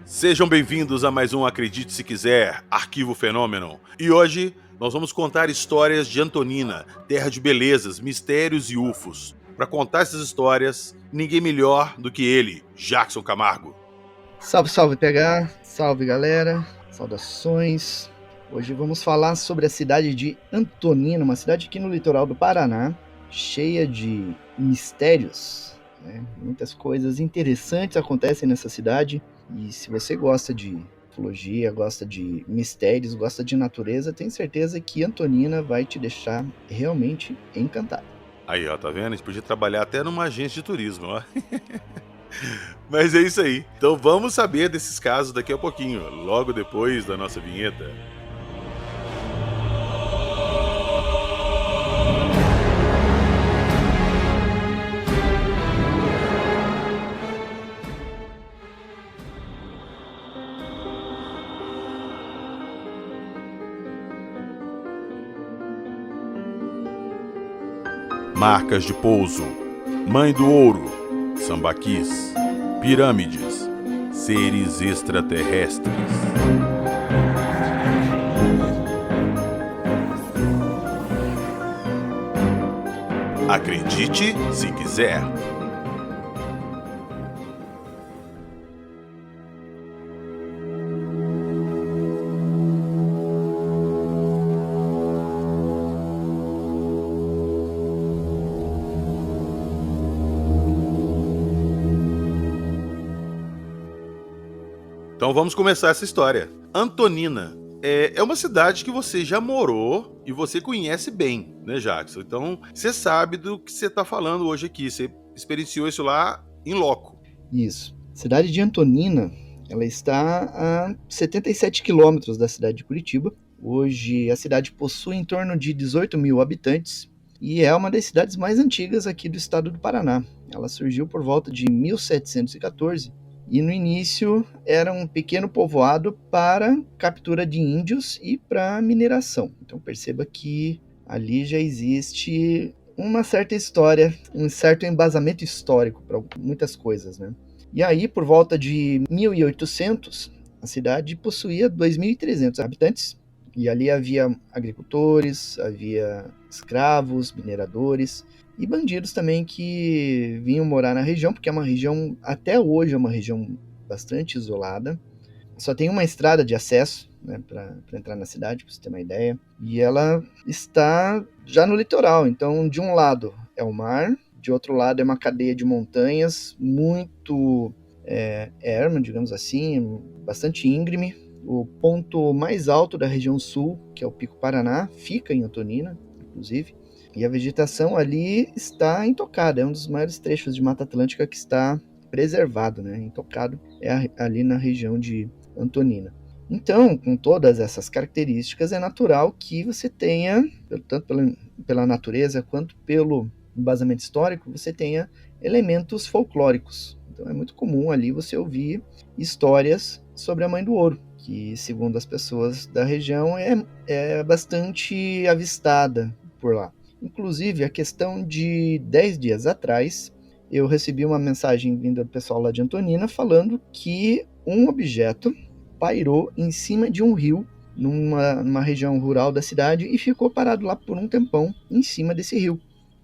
Sejam bem-vindos a mais um Acredite Se Quiser, Arquivo Fenômeno. E hoje nós vamos contar histórias de Antonina, terra de belezas, mistérios e ufos. Para contar essas histórias, ninguém melhor do que ele, Jackson Camargo. Salve, salve PH, salve galera, saudações. Hoje vamos falar sobre a cidade de Antonina, uma cidade aqui no litoral do Paraná, cheia de mistérios, né? Muitas coisas interessantes acontecem nessa cidade e se você gosta de ufologia, gosta de mistérios, gosta de natureza, tenho certeza que Antonina vai te deixar realmente encantado. Aí, ó, tá vendo? A gente podia trabalhar até numa agência de turismo, ó. Mas é isso aí. Então vamos saber desses casos daqui a pouquinho, logo depois da nossa vinheta. Marcas de pouso, Mãe do Ouro, sambaquis, pirâmides, seres extraterrestres. Acredite se quiser. Então vamos começar essa história. Antonina é uma cidade que você já morou e você conhece bem, né, Jackson? Então você sabe do que você está falando hoje aqui. Você experienciou isso lá em loco. Isso. A cidade de Antonina, ela está a 77 quilômetros da cidade de Curitiba. Hoje a cidade possui em torno de 18 mil habitantes e é uma das cidades mais antigas aqui do estado do Paraná. Ela surgiu por volta de 1714 e no início era um pequeno povoado para captura de índios e para mineração. Então perceba que ali já existe uma certa história, um certo embasamento histórico para muitas coisas, né? E aí, por volta de 1800, a cidade possuía 2.300 habitantes, e ali havia agricultores, havia escravos, mineradores e bandidos também que vinham morar na região, porque é uma região, até hoje é uma região bastante isolada. Só tem uma estrada de acesso, né, para entrar na cidade, para você ter uma ideia. E ela está já no litoral. Então, de um lado é o mar, de outro lado é uma cadeia de montanhas muito erma, digamos assim, bastante íngreme. O ponto mais alto da região sul, que é o Pico Paraná, fica em Antonina, inclusive. E a vegetação ali está intocada. É um dos maiores trechos de Mata Atlântica que está preservado, né? Intocado é ali na região de Antonina. Então, com todas essas características, é natural que você tenha, tanto pela natureza quanto pelo embasamento histórico, você tenha elementos folclóricos. Então é muito comum ali você ouvir histórias sobre a Mãe do Ouro, que, segundo as pessoas da região, é bastante avistada por lá. Inclusive, a questão de 10 dias atrás, eu recebi uma mensagem vinda do pessoal lá de Antonina falando que um objeto pairou em cima de um rio numa região rural da cidade e ficou parado lá por um tempão em cima desse rio.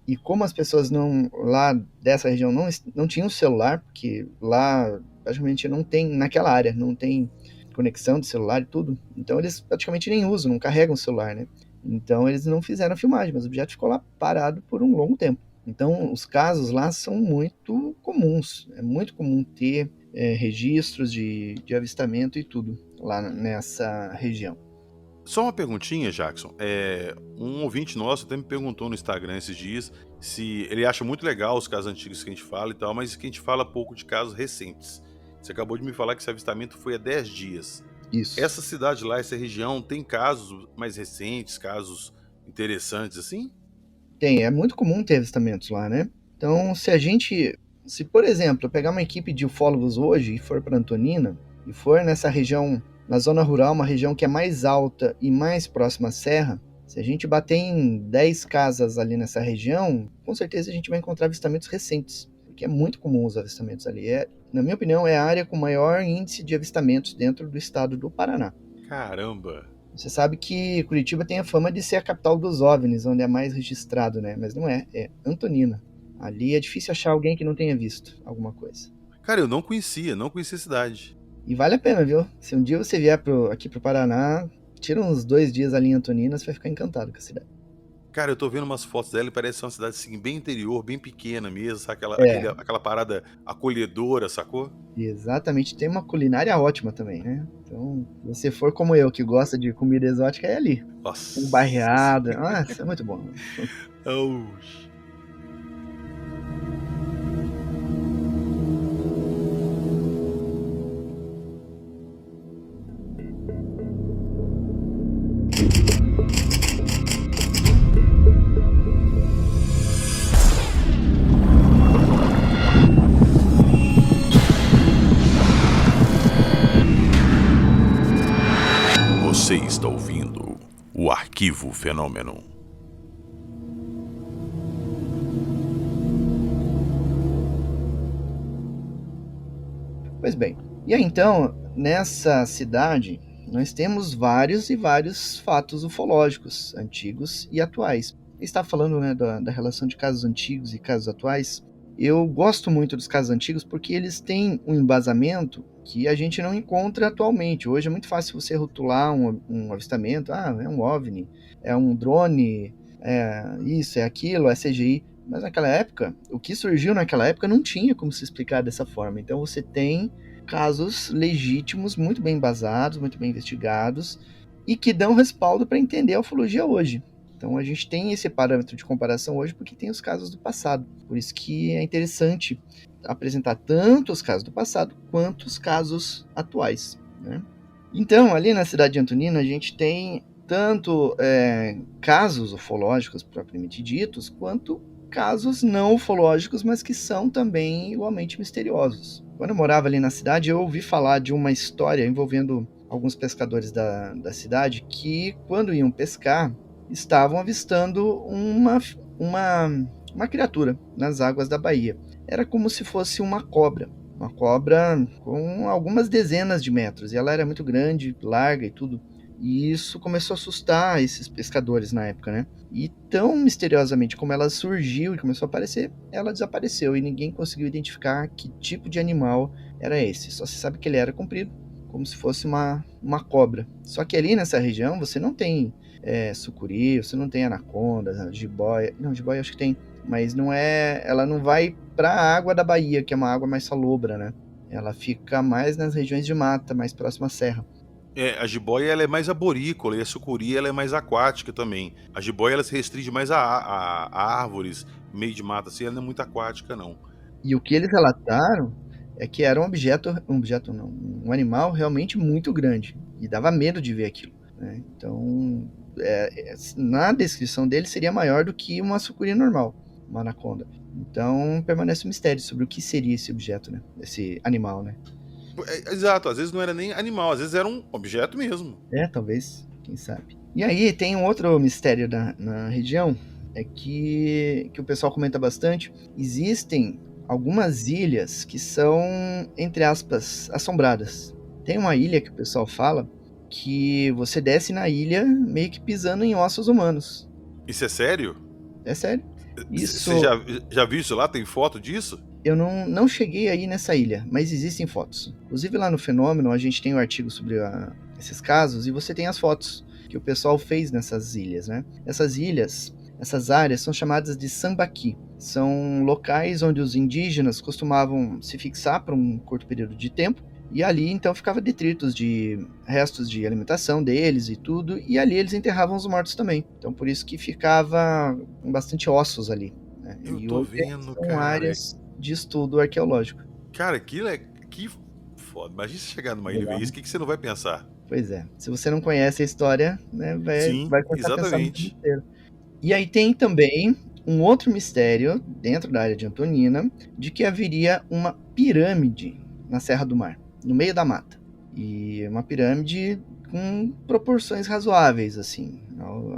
E como as pessoas lá dessa região não tinham celular, porque lá praticamente não tem, naquela área, não tem conexão de celular e tudo, então eles praticamente nem usam, não carregam o celular, né? Então eles não fizeram a filmagem, mas o objeto ficou lá parado por um longo tempo. Então os casos lá são muito comuns, é muito comum ter registros de avistamento e tudo lá nessa região. Só uma perguntinha, Jackson. Um ouvinte nosso até me perguntou no Instagram esses dias se ele acha muito legal os casos antigos que a gente fala e tal, mas que a gente fala pouco de casos recentes. Você acabou de me falar que esse avistamento foi há 10 dias. Isso. Essa cidade lá, essa região, tem casos mais recentes, casos interessantes assim? Tem, é muito comum ter avistamentos lá, né? Então, se por exemplo, eu pegar uma equipe de ufólogos hoje e for para Antonina, e for nessa região, na zona rural, uma região que é mais alta e mais próxima à serra, se a gente bater em 10 casas ali nessa região, com certeza a gente vai encontrar avistamentos recentes, porque é muito comum os avistamentos ali. Na minha opinião, é a área com maior índice de avistamentos dentro do estado do Paraná. Caramba! Você sabe que Curitiba tem a fama de ser a capital dos OVNIs, onde é mais registrado, né? Mas não é, é Antonina. Ali é difícil achar alguém que não tenha visto alguma coisa. Cara, eu não conhecia a cidade. E vale a pena, viu? Se um dia você vier aqui pro Paraná, tira uns 2 dias ali em Antonina, você vai ficar encantado com a cidade. Cara, eu tô vendo umas fotos dela e parece ser uma cidade assim, bem interior, bem pequena mesmo, sabe? É, Aquela parada acolhedora, sacou? exatamente. Tem uma culinária ótima também, né? Então, se você for como eu, que gosta de comida exótica, é ali. Um Nossa barreado. senhora. Nossa, é muito bom. Oxi. Você está ouvindo o Arquivo Fenômeno. Pois bem, e aí então, nessa cidade, nós temos vários e vários fatos ufológicos, antigos e atuais. Está falando, né, da relação de casos antigos e casos atuais. Eu gosto muito dos casos antigos porque eles têm um embasamento que a gente não encontra atualmente. Hoje é muito fácil você rotular um avistamento, é um OVNI, é um drone, é isso, é aquilo, é CGI. Mas naquela época, o que surgiu naquela época não tinha como se explicar dessa forma. Então você tem casos legítimos, muito bem embasados, muito bem investigados, e que dão respaldo para entender a ufologia hoje. Então a gente tem esse parâmetro de comparação hoje porque tem os casos do passado. Por isso que é interessante apresentar tanto os casos do passado quanto os casos atuais, né? Então, ali na cidade de Antonina, a gente tem tanto casos ufológicos propriamente ditos, quanto casos não ufológicos, mas que são também igualmente misteriosos. Quando eu morava ali na cidade, eu ouvi falar de uma história envolvendo alguns pescadores da cidade que, quando iam pescar, estavam avistando uma criatura nas águas da Bahia. Era como se fosse uma cobra com algumas dezenas de metros, e ela era muito grande, larga e tudo. E isso começou a assustar esses pescadores na época, né? E tão misteriosamente como ela surgiu e começou a aparecer, ela desapareceu e ninguém conseguiu identificar que tipo de animal era esse. Só se sabe que ele era comprido, como se fosse uma cobra. Só que ali nessa região você não tem sucuri, você não tem anaconda, jiboia. Não, jiboia acho que tem, mas não é. Ela não vai para a água da Bahia, que é uma água mais salobra, né? Ela fica mais nas regiões de mata, mais próxima à serra. A jiboia ela é mais arborícola e a sucuri ela é mais aquática também. A jiboia ela se restringe mais a árvores, meio de mata, assim, ela não é muito aquática, não. E o que eles relataram é que era um objeto não, um animal realmente muito grande e dava medo de ver aquilo, né? Então, na descrição dele seria maior do que uma sucuri normal, uma anaconda. Então, permanece um mistério sobre o que seria esse objeto, né? Esse animal, né? Exato, às vezes não era nem animal, às vezes era um objeto mesmo. Talvez, quem sabe. E aí tem um outro mistério na região, é que o pessoal comenta bastante. Existem algumas ilhas que são, entre aspas, assombradas. Tem uma ilha que o pessoal fala que você desce na ilha meio que pisando em ossos humanos. Isso é sério? É sério. Você Isso, já viu isso lá? Tem foto disso? eu não cheguei aí nessa ilha, mas existem fotos. Inclusive lá no Fenômeno a gente tem um artigo sobre esses casos e você tem as fotos que o pessoal fez nessas ilhas, né? Essas ilhas, essas áreas são chamadas de sambaqui. São locais onde os indígenas costumavam se fixar por um curto período de tempo e ali então ficava detritos de restos de alimentação deles e tudo, e ali eles enterravam os mortos também. Então por isso que ficava com bastante ossos ali, né? Eu E tô hoje vendo, são cara. áreas de estudo arqueológico. Cara, aquilo é. Que foda. Imagina você chegar numa ilha e ver Legal, isso, né? o que você não vai pensar? Pois é. Se você não conhece a história, né, Sim, vai começar a pensar no exatamente. inteiro. E aí tem também um outro mistério dentro da área de Antonina, de que haveria uma pirâmide na Serra do Mar, no meio da mata. E uma pirâmide com proporções razoáveis, assim,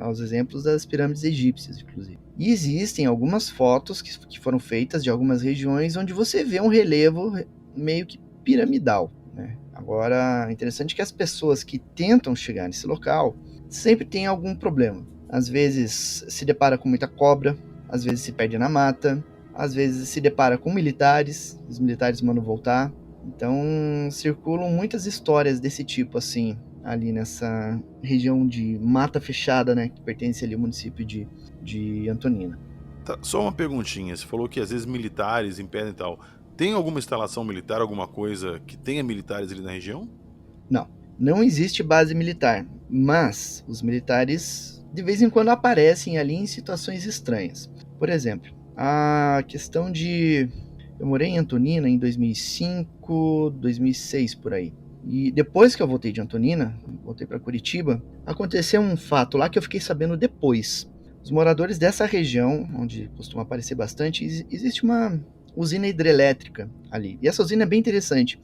aos exemplos das pirâmides egípcias, inclusive. E existem algumas fotos que foram feitas de algumas regiões onde você vê um relevo meio que piramidal, né? Agora, é interessante que as pessoas que tentam chegar nesse local sempre têm algum problema. Às vezes se depara com muita cobra, às vezes se perde na mata, às vezes se depara com militares, os militares mandam voltar. Então circulam muitas histórias desse tipo, assim, ali nessa região de mata fechada, né, que pertence ali ao município de Antonina. Tá, só uma perguntinha, você falou que às vezes militares impedem e tal. Tem alguma instalação militar, alguma coisa que tenha militares ali na região? Não, não existe base militar, mas os militares de vez em quando aparecem ali em situações estranhas. Por exemplo, a questão de... Eu morei em Antonina em 2005, 2006, por aí. E depois que eu voltei de Antonina, voltei para Curitiba, aconteceu um fato lá que eu fiquei sabendo depois. Os moradores dessa região, onde costuma aparecer bastante, existe uma usina hidrelétrica ali. E essa usina é bem interessante.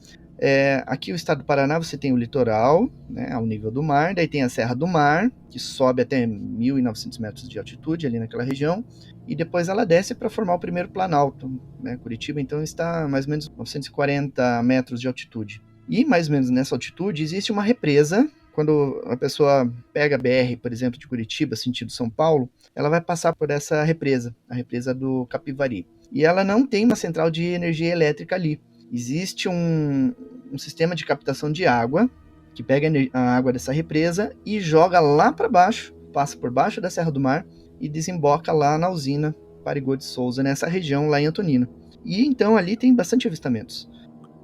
Aqui no estado do Paraná você tem o litoral, né, ao nível do mar, daí tem a Serra do Mar, que sobe até 1.900 metros de altitude ali naquela região, e depois ela desce para formar o primeiro planalto, né? Curitiba então está a mais ou menos 940 metros de altitude. E mais ou menos nessa altitude existe uma represa. Quando a pessoa pega a BR, por exemplo, de Curitiba, sentido São Paulo, ela vai passar por essa represa, a represa do Capivari. E ela não tem uma central de energia elétrica ali. Existe um sistema de captação de água, que pega a água dessa represa e joga lá para baixo, passa por baixo da Serra do Mar e desemboca lá na usina Parigô de Souza, nessa região lá em Antonina. E então ali tem bastante avistamentos.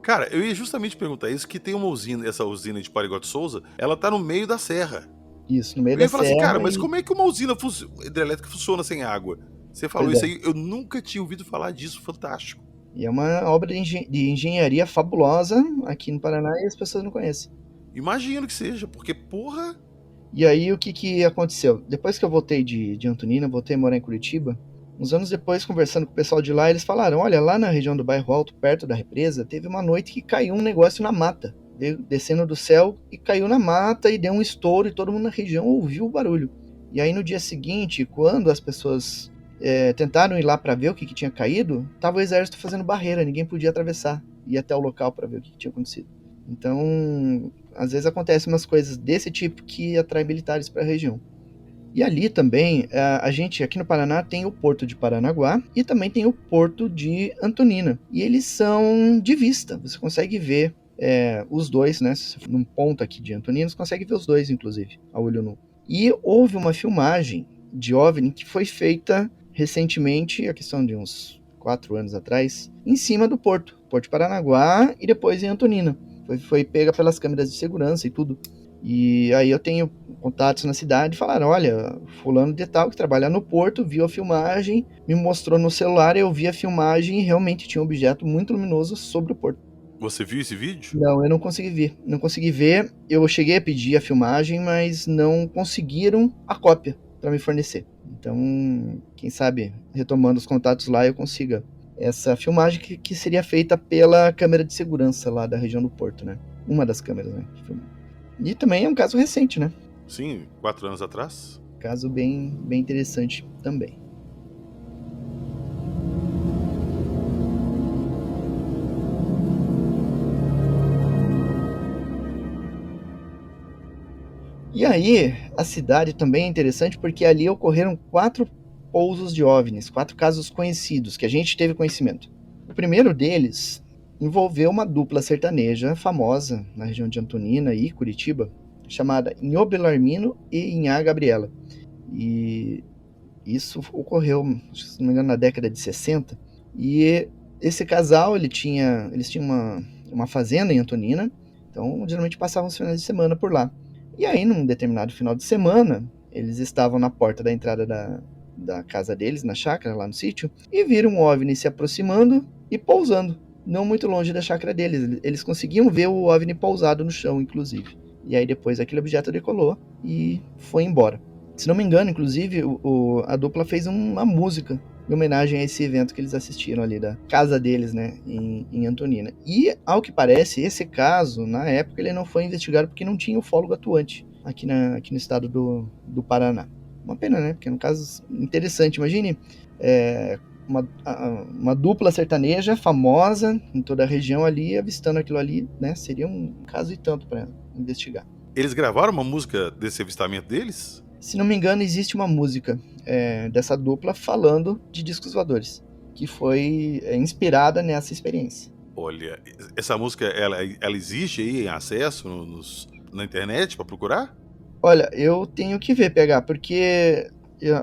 Cara, eu ia justamente perguntar isso, que tem uma usina, essa usina de Parigó de Souza, ela tá no meio da serra. Isso, no meio Eu da ia falar assim, cara, serra mas e... como é que uma usina hidrelétrica funciona sem água? Você falou Pois isso é. aí, eu nunca tinha ouvido falar disso, fantástico. E é uma obra de engenharia fabulosa aqui no Paraná e as pessoas não conhecem. Imagino que seja, porque, porra... E aí o que aconteceu? Depois que eu voltei de Antonina, voltei a morar em Curitiba, uns anos depois, conversando com o pessoal de lá, eles falaram, olha, lá na região do Bairro Alto, perto da represa, teve uma noite que caiu um negócio na mata. Veio descendo do céu e caiu na mata e deu um estouro e todo mundo na região ouviu o barulho. E aí no dia seguinte, quando as pessoas tentaram ir lá para ver o que tinha caído, tava o exército fazendo barreira, ninguém podia atravessar, ir até o local para ver o que tinha acontecido. Então, às vezes acontecem umas coisas desse tipo que atraem militares para a região. E ali também, a gente aqui no Paraná tem o Porto de Paranaguá e também tem o Porto de Antonina. E eles são de vista, você consegue ver os dois, né? Se você for num ponto aqui de Antonina, você consegue ver os dois, inclusive, a olho nu. E houve uma filmagem de OVNI que foi feita recentemente, a questão de uns 4 anos atrás, em cima do Porto de Paranaguá e depois em Antonina. Foi pega pelas câmeras de segurança e tudo. E aí eu tenho contatos na cidade e falaram, olha, fulano de tal que trabalha no porto, viu a filmagem, me mostrou no celular, eu vi a filmagem e realmente tinha um objeto muito luminoso sobre o porto. Você viu esse vídeo? Não, eu não consegui ver. Não consegui ver. Eu cheguei a pedir a filmagem, mas não conseguiram a cópia para me fornecer. Então, quem sabe, retomando os contatos lá, eu consiga essa filmagem que seria feita pela câmera de segurança lá da região do Porto, né? Uma das câmeras, né? E também é um caso recente, né? Sim, 4 anos atrás. Caso bem interessante também. E aí, a cidade também é interessante porque ali ocorreram 4 pousos de OVNIs, 4 casos conhecidos, que a gente teve conhecimento. O primeiro deles envolveu uma dupla sertaneja famosa na região de Antonina e Curitiba, chamada Inho Belarmino e Inhá Gabriela. E isso ocorreu, se não me engano, na década de 60. E esse casal, eles tinham uma fazenda em Antonina, então geralmente passavam os finais de semana por lá. E aí, num determinado final de semana, eles estavam na porta da entrada da casa deles, na chácara, lá no sítio, e viram um OVNI se aproximando e pousando, não muito longe da chácara deles. Eles conseguiam ver o OVNI pousado no chão, inclusive. E aí depois aquele objeto decolou e foi embora. Se não me engano, inclusive, a dupla fez uma música em homenagem a esse evento que eles assistiram ali da casa deles, né, em Antonina. E, ao que parece, esse caso, na época, ele não foi investigado porque não tinha ufólogo atuante aqui no estado do Paraná. Uma pena, né, porque é um caso interessante. Imagine uma dupla sertaneja famosa em toda a região ali, avistando aquilo ali, né? Seria um caso e tanto para investigar. Eles gravaram uma música desse avistamento deles? Se não me engano, existe uma música dessa dupla falando de discos voadores, que foi inspirada nessa experiência. Olha, essa música, ela existe aí em acesso na internet para procurar? Olha, eu tenho que ver, PH, porque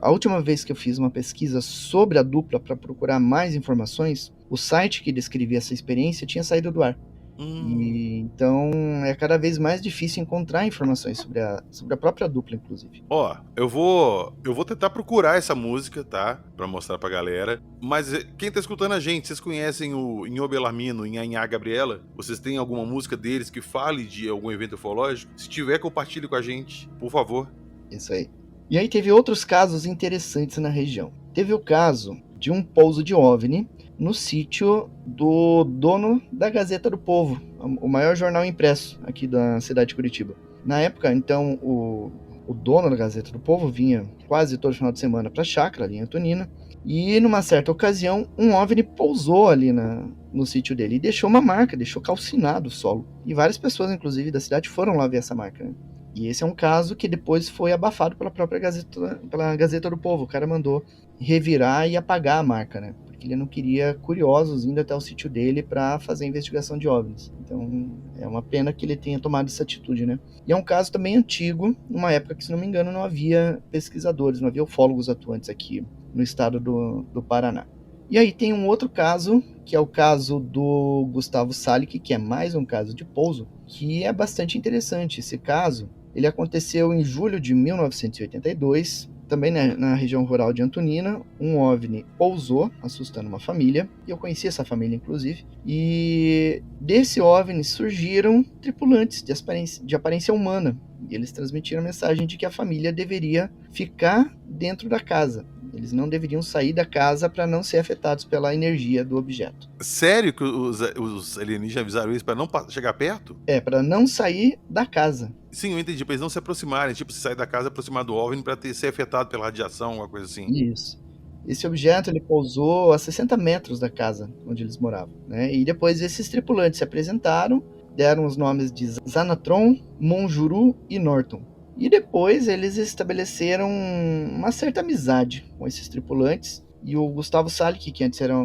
a última vez que eu fiz uma pesquisa sobre a dupla para procurar mais informações, o site que descrevia essa experiência tinha saído do ar. E então é cada vez mais difícil encontrar informações sobre a própria dupla, inclusive. Ó, eu vou tentar procurar essa música, tá? Pra mostrar pra galera. Mas quem tá escutando a gente, vocês conhecem o Inho Belarmino, Inhanhá Gabriela? Vocês têm alguma música deles que fale de algum evento ufológico? Se tiver, compartilhe com a gente, por favor. Isso aí. E aí teve outros casos interessantes na região. Teve o caso de um pouso de OVNI no sítio do dono da Gazeta do Povo, o maior jornal impresso aqui da cidade de Curitiba. Na época, então, o dono da Gazeta do Povo vinha quase todo final de semana para a chácara, ali em Antonina, e numa certa ocasião, um OVNI pousou ali no sítio dele e deixou uma marca, deixou calcinado o solo. E várias pessoas, inclusive, da cidade foram lá ver essa marca, né? E esse é um caso que depois foi abafado pela própria Gazeta do Povo. O cara mandou revirar e apagar a marca, né? Porque ele não queria curiosos indo até o sítio dele para fazer a investigação de OVNIs. Então é uma pena que ele tenha tomado essa atitude, né? E é um caso também antigo, numa época que, se não me engano, não havia pesquisadores, não havia ufólogos atuantes aqui no estado do Paraná. E aí tem um outro caso, que é o caso do Gustavo Salik, que é mais um caso de pouso, que é bastante interessante. Esse caso, ele aconteceu em julho de 1982, também na região rural de Antonina. Um OVNI pousou, assustando uma família, e eu conheci essa família, inclusive, e desse OVNI surgiram tripulantes de aparência humana, e eles transmitiram a mensagem de que a família deveria ficar dentro da casa. Eles não deveriam sair da casa para não ser afetados pela energia do objeto. Sério que os alienígenas avisaram isso pra não chegar perto? Para não sair da casa. Sim, eu entendi, pra eles não se aproximarem, tipo, se sair da casa, aproximar do OVNI pra ser afetado pela radiação, alguma coisa assim. Isso. Esse objeto ele pousou a 60 metros da casa onde eles moravam, né? E depois esses tripulantes se apresentaram, deram os nomes de Zanatron, Monjuru e Norton. E depois eles estabeleceram uma certa amizade com esses tripulantes. E o Gustavo Salik, que antes era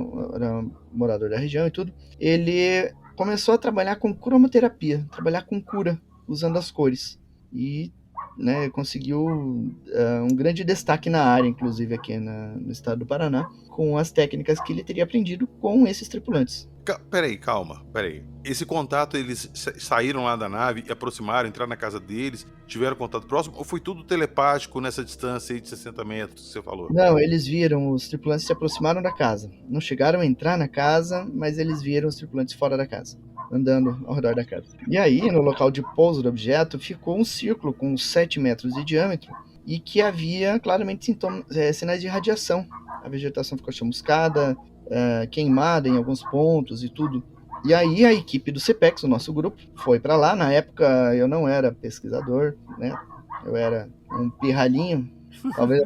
morador da região e tudo, ele começou a trabalhar com cromoterapia, trabalhar com cura, usando as cores. E conseguiu um grande destaque na área, inclusive aqui no estado do Paraná, com as técnicas que ele teria aprendido com esses tripulantes. Peraí, calma. Esse contato, eles saíram lá da nave e aproximaram, entraram na casa deles, tiveram contato próximo, ou foi tudo telepático nessa distância aí de 60 metros que você falou? Não, eles viram, os tripulantes se aproximaram da casa. Não chegaram a entrar na casa, mas eles viram os tripulantes fora da casa, andando ao redor da casa. E aí, no local de pouso do objeto, ficou um círculo com 7 metros de diâmetro e que havia claramente sinais de radiação. A vegetação ficou chamuscada, queimada em alguns pontos e tudo. E aí a equipe do CPEX, o nosso grupo, foi para lá. Na época eu não era pesquisador, né? Eu era um pirralhinho, talvez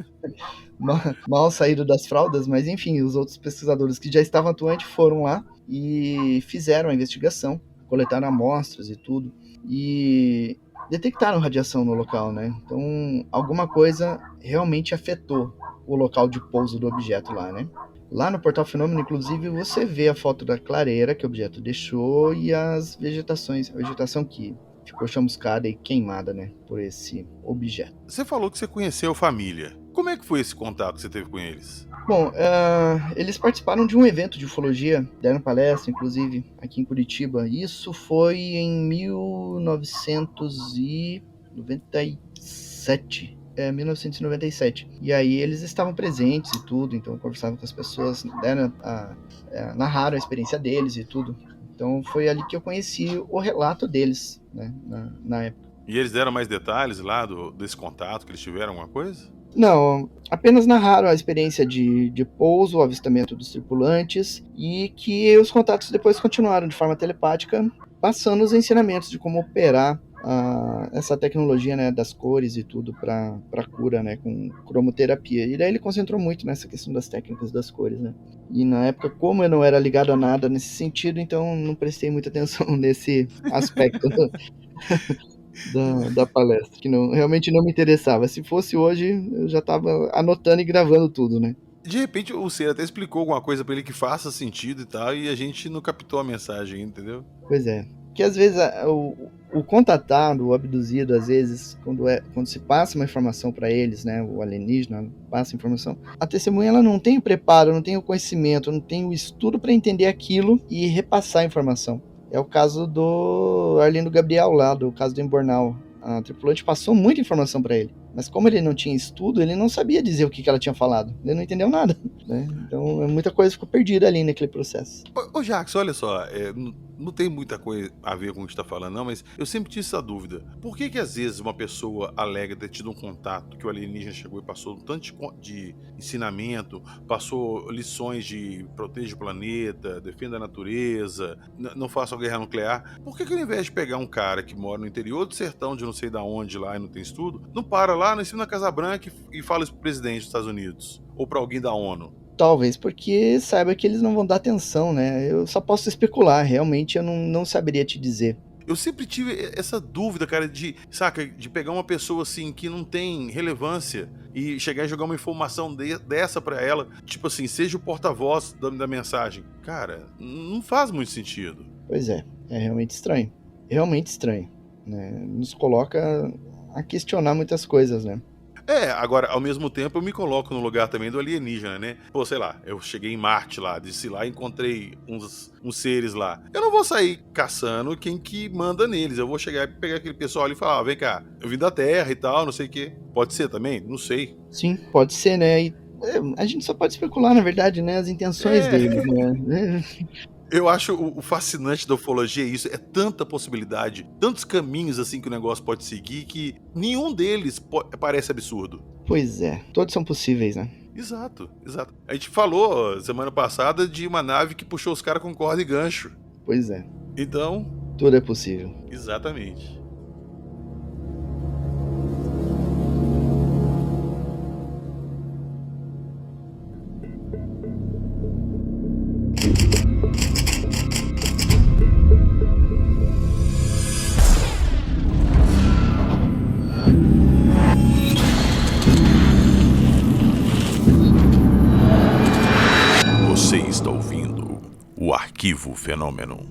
mal saído das fraldas, mas enfim, os outros pesquisadores que já estavam atuantes foram lá e fizeram a investigação, coletaram amostras e tudo, e detectaram radiação no local, né? Então alguma coisa realmente afetou o local de pouso do objeto lá, né? Lá no Portal Fenômeno, inclusive, você vê a foto da clareira que o objeto deixou e a vegetação que ficou chamuscada e queimada, né, por esse objeto. Você falou que você conheceu a família. Como é que foi esse contato que você teve com eles? Bom, eles participaram de um evento de ufologia, deram palestra, inclusive, aqui em Curitiba. Isso foi em 1997. 1997. E aí eles estavam presentes e tudo, então conversavam com as pessoas, narraram a experiência deles e tudo. Então foi ali que eu conheci o relato deles, né, na época. E eles deram mais detalhes lá desse contato que eles tiveram, alguma coisa? Não, apenas narraram a experiência de pouso, o avistamento dos tripulantes, e que os contatos depois continuaram de forma telepática, passando os ensinamentos de como operar essa tecnologia, né, das cores e tudo para cura, né, com cromoterapia. E daí ele concentrou muito nessa questão das técnicas das cores, né. E na época, como eu não era ligado a nada nesse sentido, então não prestei muita atenção nesse aspecto da palestra, que realmente não me interessava. Se fosse hoje, eu já estava anotando e gravando tudo, né. De repente o Ser até explicou alguma coisa pra ele que faça sentido e tal, e a gente não captou a mensagem, entendeu? Pois é. Que às vezes o contatado, o abduzido, às vezes, quando se passa uma informação para eles, né, o alienígena passa informação, a testemunha ela não tem o preparo, não tem o conhecimento, não tem o estudo para entender aquilo e repassar a informação. É o caso do Arlindo Gabriel lá, do caso do Embornal. A tripulante passou muita informação para ele, mas como ele não tinha estudo, ele não sabia dizer o que ela tinha falado. Ele não entendeu nada, né? Então muita coisa ficou perdida ali naquele processo. Ô Jackson, olha só, não tem muita coisa a ver com o que você tá falando, não, mas eu sempre tive essa dúvida. Por que às vezes uma pessoa alega ter tido um contato que o alienígena chegou e passou um tanto de ensinamento, passou lições de proteja o planeta, defenda a natureza, não faça uma guerra nuclear? Por que ao invés de pegar um cara que mora no interior do sertão de não sei da onde lá e não tem estudo, não para lá, não ensina na Casa Branca e fala isso pro presidente dos Estados Unidos? Ou pra alguém da ONU? Talvez porque saiba que eles não vão dar atenção, né? Eu só posso especular, realmente eu não saberia te dizer. Eu sempre tive essa dúvida, cara, de pegar uma pessoa assim que não tem relevância e chegar e jogar uma informação dessa pra ela, tipo assim, seja o porta-voz da mensagem. Cara, não faz muito sentido. Pois é realmente estranho. Realmente estranho, né? Nos coloca a questionar muitas coisas, né? Agora, ao mesmo tempo, eu me coloco no lugar também do alienígena, né? Pô, sei lá, eu cheguei em Marte lá, desci lá e encontrei uns seres lá. Eu não vou sair caçando quem que manda neles. Eu vou chegar e pegar aquele pessoal ali e falar, vem cá, eu vim da Terra e tal, não sei o quê. Pode ser também? Não sei. Sim, pode ser, né? E a gente só pode especular, na verdade, né? As intenções É, deles, né? eu acho o fascinante da ufologia é isso, é tanta possibilidade, tantos caminhos assim que o negócio pode seguir que nenhum deles parece absurdo. Pois é, todos são possíveis, né? Exato, exato. A gente falou semana passada de uma nave que puxou os caras com corda e gancho. Pois é, Então, tudo é possível. exatamente. Você está ouvindo o Arquivo Fenômeno.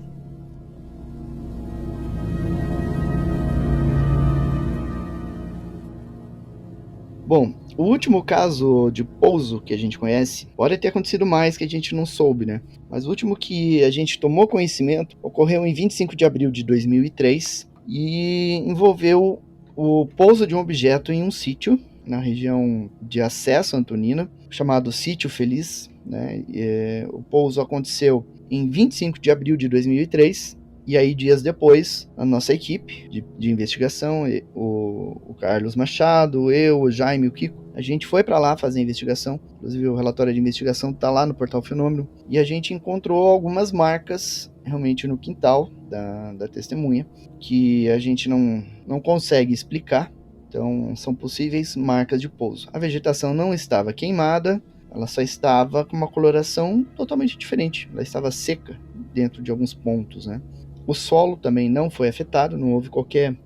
Bom, o último caso de pouso que a gente conhece, pode ter acontecido mais que a gente não soube, né? Mas o último que a gente tomou conhecimento ocorreu em 25 de abril de 2003 e envolveu o pouso de um objeto em um sítio na região de Acesso Antonina, chamado Sítio Feliz, né? O pouso aconteceu em 25 de abril de 2003. E aí, dias depois, a nossa equipe de investigação, o Carlos Machado, eu, o Jaime e o Kiko, a gente foi para lá fazer a investigação. Inclusive, o relatório de investigação está lá no Portal Fenômeno. E a gente encontrou algumas marcas realmente no quintal da testemunha, que a gente não consegue explicar. Então, são possíveis marcas de pouso. A vegetação não estava queimada, ela só estava com uma coloração totalmente diferente. Ela estava seca dentro de alguns pontos, né? O solo também não foi afetado, não houve qualquer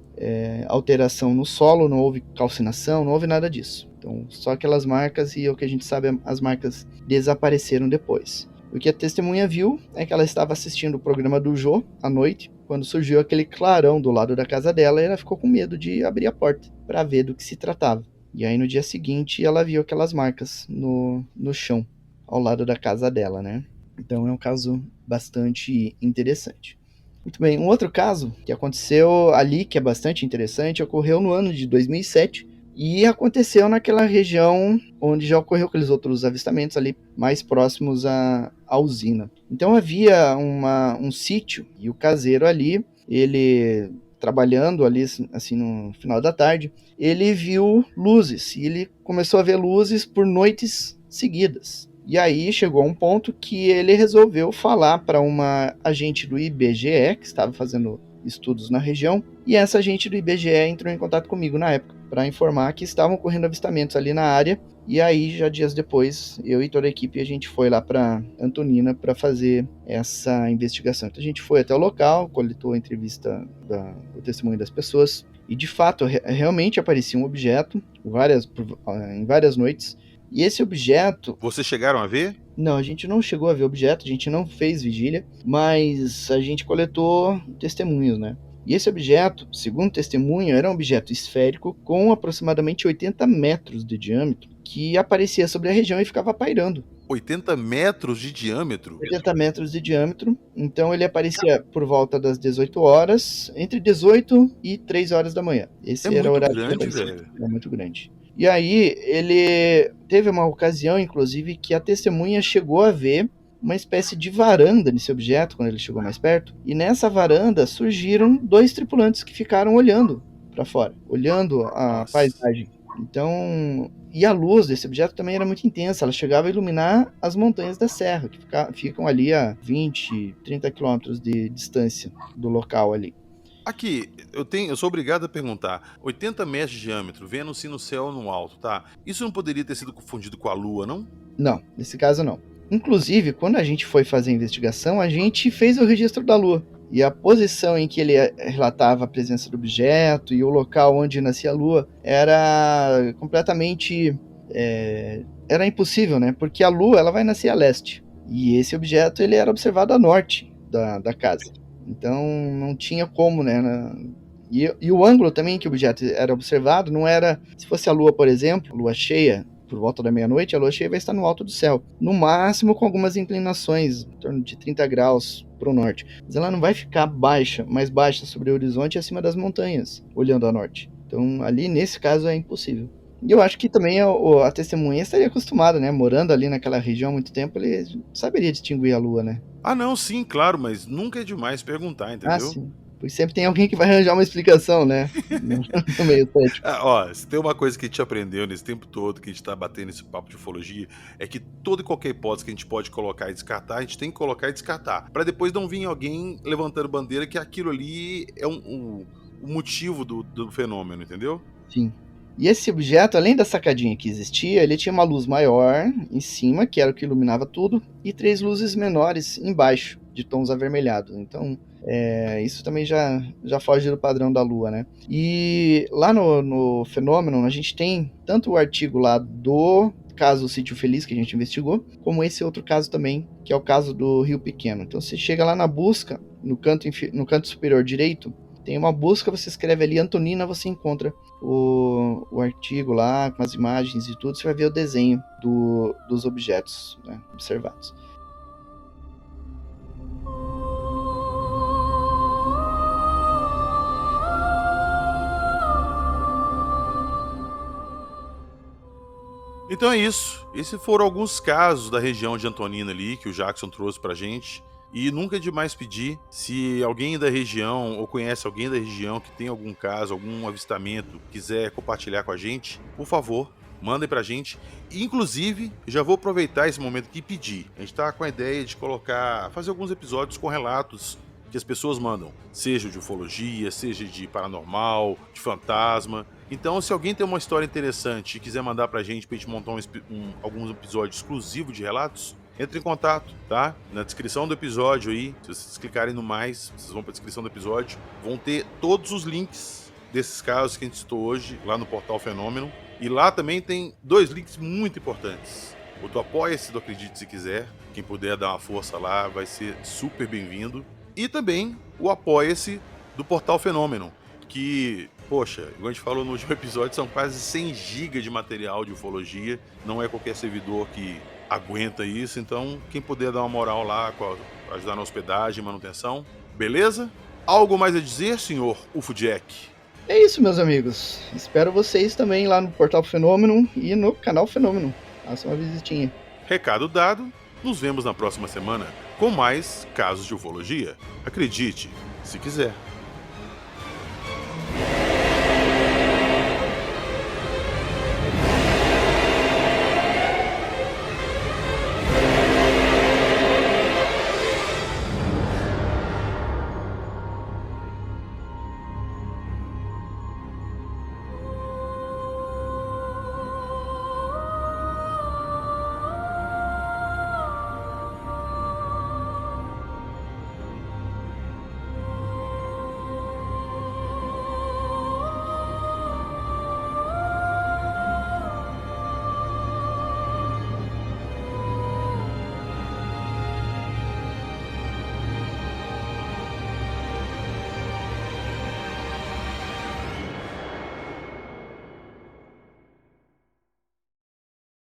alteração no solo, não houve calcinação, não houve nada disso. Então, só aquelas marcas, e o que a gente sabe, as marcas desapareceram depois. O que a testemunha viu é que ela estava assistindo o programa do Jô à noite, quando surgiu aquele clarão do lado da casa dela, e ela ficou com medo de abrir a porta para ver do que se tratava. E aí no dia seguinte ela viu aquelas marcas no chão, ao lado da casa dela, né? Então é um caso bastante interessante. Muito bem, um outro caso que aconteceu ali, que é bastante interessante, ocorreu no ano de 2007 e aconteceu naquela região onde já ocorreu aqueles outros avistamentos ali mais próximos à usina. Então havia um sítio e o caseiro ali, ele trabalhando ali assim no final da tarde, ele viu luzes e ele começou a ver luzes por noites seguidas. E aí chegou a um ponto que ele resolveu falar para uma agente do IBGE, que estava fazendo estudos na região, e essa agente do IBGE entrou em contato comigo na época para informar que estavam ocorrendo avistamentos ali na área. E aí, já dias depois, eu e toda a equipe, a gente foi lá para Antonina para fazer essa investigação. Então a gente foi até o local, coletou a entrevista do testemunho das pessoas, e de fato, realmente aparecia um objeto em várias noites. E esse objeto... Vocês chegaram a ver? Não, a gente não chegou a ver o objeto, a gente não fez vigília, mas a gente coletou testemunhos, né? E esse objeto, segundo testemunho, era um objeto esférico com aproximadamente 80 metros de diâmetro, que aparecia sobre a região e ficava pairando. 80 metros de diâmetro? 80 metros de diâmetro, então ele aparecia por volta das 18 horas, entre 18 e 3 horas da manhã. Esse era o horário grande, que ele velho. É muito grande. E aí, ele teve uma ocasião, inclusive, que a testemunha chegou a ver uma espécie de varanda nesse objeto, quando ele chegou mais perto. E nessa varanda surgiram 2 tripulantes que ficaram olhando para fora, olhando a paisagem. Então, e a luz desse objeto também era muito intensa, ela chegava a iluminar as montanhas da serra, que ficam ali a 20, 30 quilômetros de distância do local ali. Aqui, eu sou obrigado a perguntar, 80 metros de diâmetro, vendo-se no céu no alto, tá? Isso não poderia ter sido confundido com a Lua, não? Não, nesse caso não. Inclusive, quando a gente foi fazer a investigação, a gente fez o registro da Lua. E a posição em que ele relatava a presença do objeto e o local onde nascia a Lua era completamente... era impossível, né? Porque a Lua ela vai nascer a leste. E esse objeto ele era observado a norte da casa. Então não tinha como, né? E o ângulo também que o objeto era observado não era... Se fosse a Lua, por exemplo, Lua cheia, por volta da meia-noite, a lua cheia vai estar no alto do céu. No máximo com algumas inclinações, em torno de 30 graus para o norte. Mas ela não vai ficar mais baixa sobre o horizonte e acima das montanhas, olhando a norte. Então ali, nesse caso, é impossível. E eu acho que também a testemunha estaria acostumada, né? Morando ali naquela região há muito tempo, ele saberia distinguir a lua, né? Ah, não, sim, claro, mas nunca é demais perguntar, entendeu? Ah, sim. Pois sempre tem alguém que vai arranjar uma explicação, né? No meio cético. Ó, se tem uma coisa que a gente aprendeu nesse tempo todo que a gente tá batendo esse papo de ufologia, é que toda e qualquer hipótese que a gente pode colocar e descartar, a gente tem que colocar e descartar. Pra depois não vir alguém levantando bandeira que aquilo ali é o motivo do fenômeno, entendeu? Sim. E esse objeto, além da sacadinha que existia, ele tinha uma luz maior em cima, que era o que iluminava tudo, e 3 luzes menores embaixo, de tons avermelhados. Então, isso também já foge do padrão da Lua, né? E lá no fenômeno, a gente tem tanto o artigo lá do caso Sítio Feliz, que a gente investigou, como esse outro caso também, que é o caso do Rio Pequeno. Então, você chega lá na busca, no canto superior direito, tem uma busca, você escreve ali Antonina, você encontra o artigo lá, com as imagens e tudo, você vai ver o desenho dos objetos, né, observados. Então é isso. Esses foram alguns casos da região de Antonina ali, que o Jackson trouxe pra gente. E nunca é demais pedir, se alguém da região ou conhece alguém da região que tem algum caso, algum avistamento, quiser compartilhar com a gente, por favor, mandem pra gente. Inclusive, já vou aproveitar esse momento aqui e pedir. A gente tá com a ideia de fazer alguns episódios com relatos que as pessoas mandam, seja de ufologia, seja de paranormal, de fantasma. Então, se alguém tem uma história interessante e quiser mandar pra gente montar alguns episódios exclusivos de relatos, entre em contato, tá? Na descrição do episódio aí, se vocês clicarem no mais, vocês vão para a descrição do episódio, vão ter todos os links desses casos que a gente citou hoje, lá no Portal Fenômeno. E lá também tem 2 links muito importantes. O do Apoia-se, do Acredite Se Quiser, quem puder dar uma força lá vai ser super bem-vindo. E também o Apoia-se do Portal Fenômeno, que, poxa, igual a gente falou no último episódio, são quase 100 GB de material de ufologia. Não é qualquer servidor que aguenta isso, então quem puder dar uma moral lá, ajudar na hospedagem, manutenção, beleza? Algo mais a dizer, senhor UFO Jack? É isso, meus amigos. Espero vocês também lá no Portal Fenômeno e no canal Fenômeno. Façam uma visitinha. Recado dado, nos vemos na próxima semana com mais casos de ufologia. Acredite, se quiser.